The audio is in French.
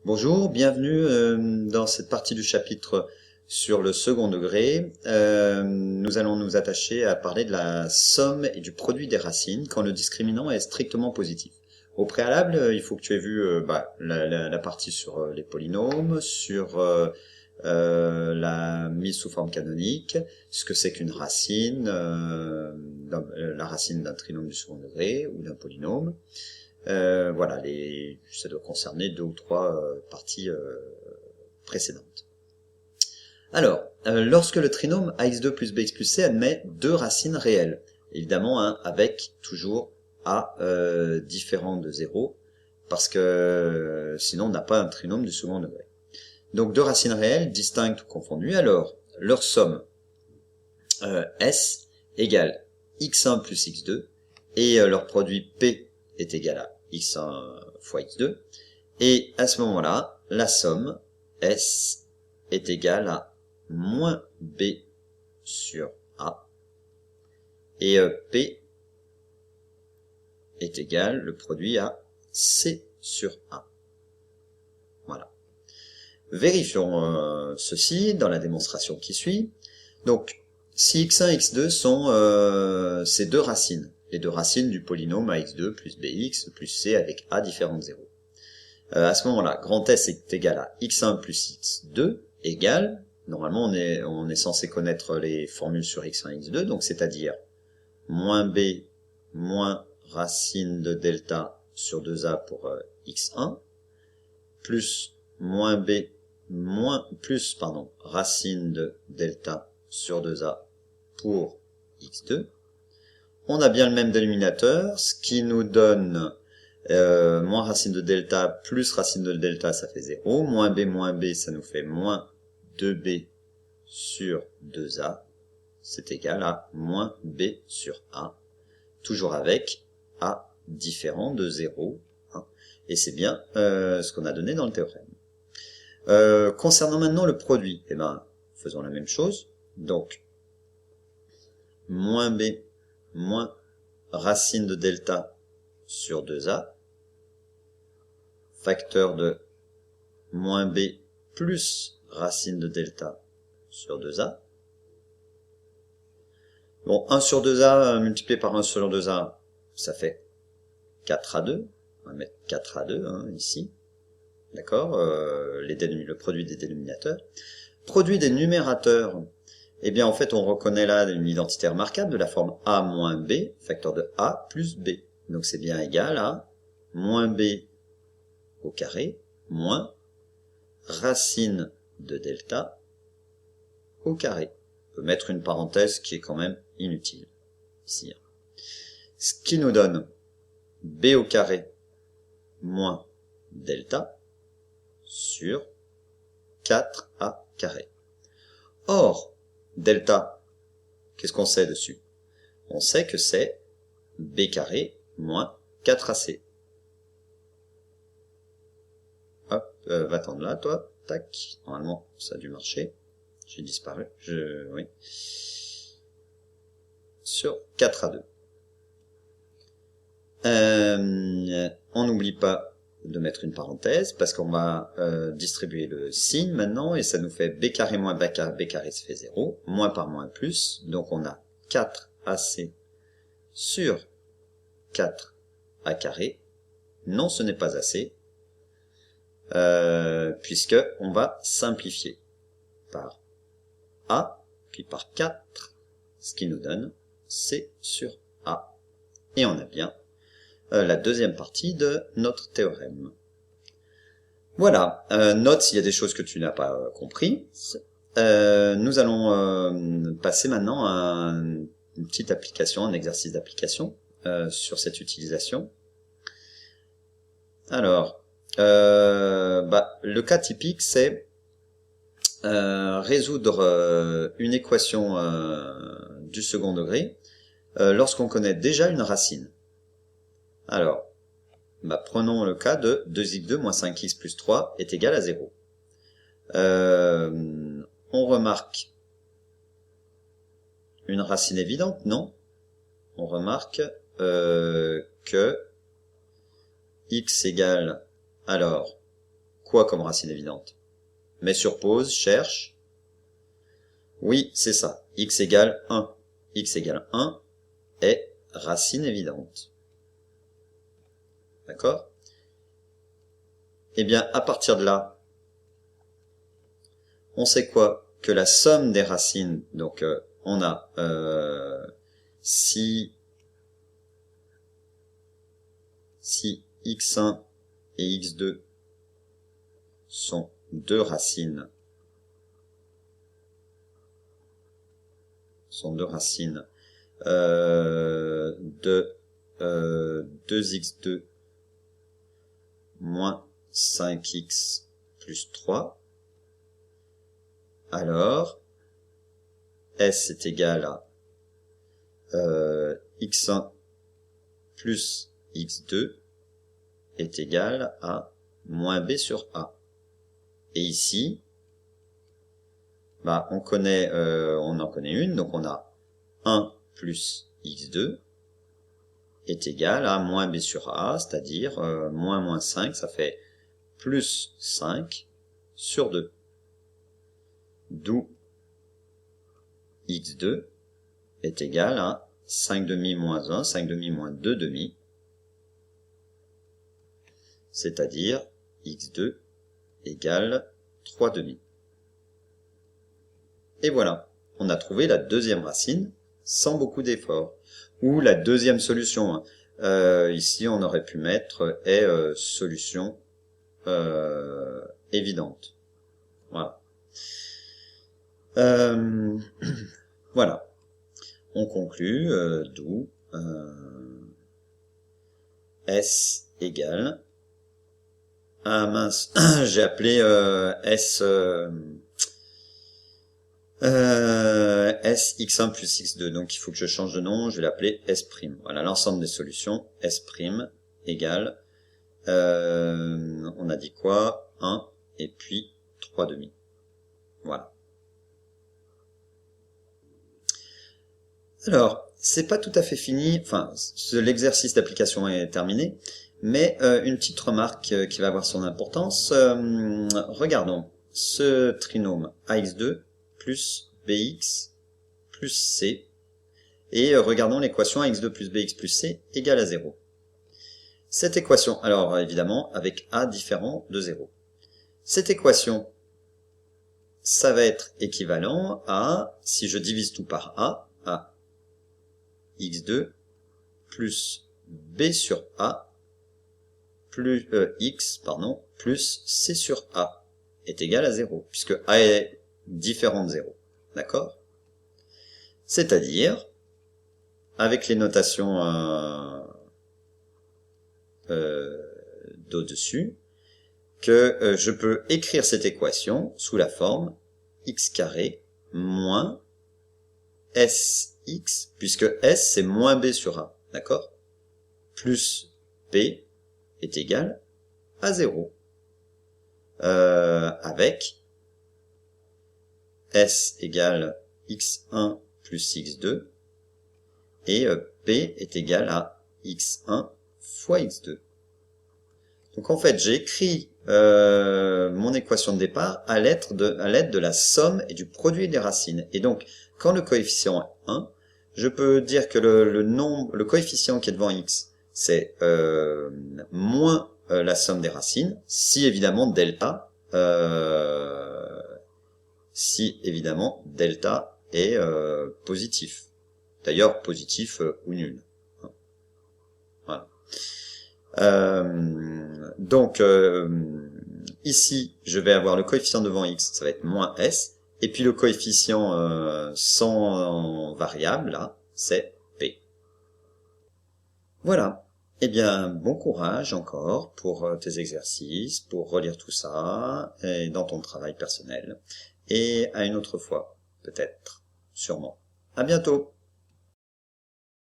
Bonjour, bienvenue dans cette partie du chapitre sur le second degré. Nous allons nous attacher à parler de la somme et du produit des racines quand le discriminant est strictement positif. Au préalable, il faut que tu aies vu la partie sur les polynômes, sur la mise sous forme canonique, ce que c'est qu'une racine, la racine d'un trinôme du second degré ou d'un polynôme. Voilà, ça doit concerner deux ou trois parties précédentes. Alors, lorsque le trinôme ax2 plus bx plus c admet deux racines réelles, évidemment avec toujours a différent de 0, parce que sinon on n'a pas un trinôme du second degré. Donc deux racines réelles, distinctes ou confondues, alors leur somme s égale x1 plus x2, et leur produit p est égal à x1 fois x2, et à ce moment-là, la somme S est égale à moins B sur A, et P est égal, le produit, à C sur A. Voilà. Vérifions ceci dans la démonstration qui suit. Donc, si x1 et x2 sont ces deux racines, les deux racines du polynôme ax2 plus bx plus c avec a différent de 0. À ce moment-là, grand S est égal à x1 plus x2 égale, normalement on est censé connaître les formules sur x1 et x2, donc c'est-à-dire moins b moins racine de delta sur 2a pour x1, plus moins b plus racine de delta sur 2a pour x2. On a bien le même dénominateur, ce qui nous donne moins racine de delta plus racine de delta, ça fait 0. Moins b, ça nous fait moins 2b sur 2a. C'est égal à moins b sur a. Toujours avec a différent de 0. Hein. Et c'est bien ce qu'on a donné dans le théorème. Concernant maintenant le produit, eh ben, faisons la même chose. Donc, moins b moins racine de delta sur 2a, facteur de moins b plus racine de delta sur 2a. Bon, 1 sur 2a multiplié par 1 sur 2a, ça fait 4a2. On va mettre 4a2 hein, ici. D'accord, le produit des dénominateurs. Produit des numérateurs, eh bien en fait on reconnaît là une identité remarquable de la forme a moins b, facteur de a plus b. Donc c'est bien égal à moins b au carré moins racine de delta au carré. On peut mettre une parenthèse qui est quand même inutile ici. Ce qui nous donne b au carré moins delta sur 4a carré. Or, delta, qu'est-ce qu'on sait dessus? On sait que c'est b carré moins 4ac. Hop, va-t'en de là, toi. Tac. Normalement, ça a dû marcher. J'ai disparu. Oui. Sur 4a2. On n'oublie pas de mettre une parenthèse parce qu'on va distribuer le signe maintenant et ça nous fait b carré moins b carré, ça fait 0. Moins par moins plus. Donc on a 4ac sur 4a carré. Non, ce n'est pas assez. Puisque on va simplifier par a, puis par 4, ce qui nous donne c sur a. Et on a bien la deuxième partie de notre théorème. Voilà, note s'il y a des choses que tu n'as pas compris. Nous allons passer maintenant à une petite application, un exercice d'application sur cette utilisation. Alors, le cas typique, c'est résoudre une équation du second degré lorsqu'on connaît déjà une racine. Alors, prenons le cas de 2x2 moins 5x plus 3 est égal à 0. On remarque une racine évidente, non? On remarque que x égale alors quoi comme racine évidente? Mets sur pause, cherche. Oui, c'est ça. X égale 1. X égale 1 est racine évidente. D'accord? Eh bien, à partir de là, on sait quoi? Que la somme des racines, donc on a si x1 et x2 sont deux racines, de 2x2 moins 5x plus 3, alors S est égal à x1 plus x2 est égal à moins b sur a. Et ici, bah, on en connaît une, donc on a 1 plus x2 est égal à moins b sur a, c'est-à-dire moins 5, ça fait plus 5 sur 2. D'où x2 est égal à 5 demi moins 1, 5 demi moins 2 demi, c'est-à-dire x2 égale 3 demi. Et voilà, on a trouvé la deuxième racine sans beaucoup d'efforts. Ou la deuxième solution. Ici, on aurait pu mettre est solution évidente. Voilà. Voilà. On conclut, d'où S égale... Ah mince, j'ai appelé S... S x1 plus x2, donc il faut que je change de nom, je vais l'appeler S'. Voilà, l'ensemble des solutions, S' égale, on a dit quoi? 1 et puis 3 demi. Voilà. Alors, c'est pas tout à fait fini, enfin, l'exercice d'application est terminé, mais une petite remarque qui va avoir son importance. Regardons ce trinôme ax2 plus bx plus c, et regardons l'équation ax2 plus bx plus c égale à 0. Cette équation, alors évidemment avec a différent de 0. Cette équation, ça va être équivalent à, si je divise tout par a x2 plus b sur a plus x plus c sur a est égal à 0, puisque a est différent de 0. D'accord? C'est-à-dire, avec les notations d'au-dessus, que je peux écrire cette équation sous la forme x carré moins sx, puisque s c'est moins b sur a, d'accord? Plus b est égal à 0. Avec S égale x1 plus x2 et P est égal à x1 fois x2. Donc en fait, j'ai écrit mon équation de départ à l'aide de la somme et du produit des racines. Et donc, quand le coefficient est 1, je peux dire que le coefficient qui est devant x, c'est moins la somme des racines, si évidemment delta est positif. D'ailleurs, positif ou nul. Voilà. Donc, ici, je vais avoir le coefficient devant x, ça va être moins s, et puis le coefficient sans variable, là, c'est p. Voilà. Eh bien, bon courage encore pour tes exercices, pour relire tout ça, et dans ton travail personnel. Et à une autre fois, peut-être, sûrement. À bientôt!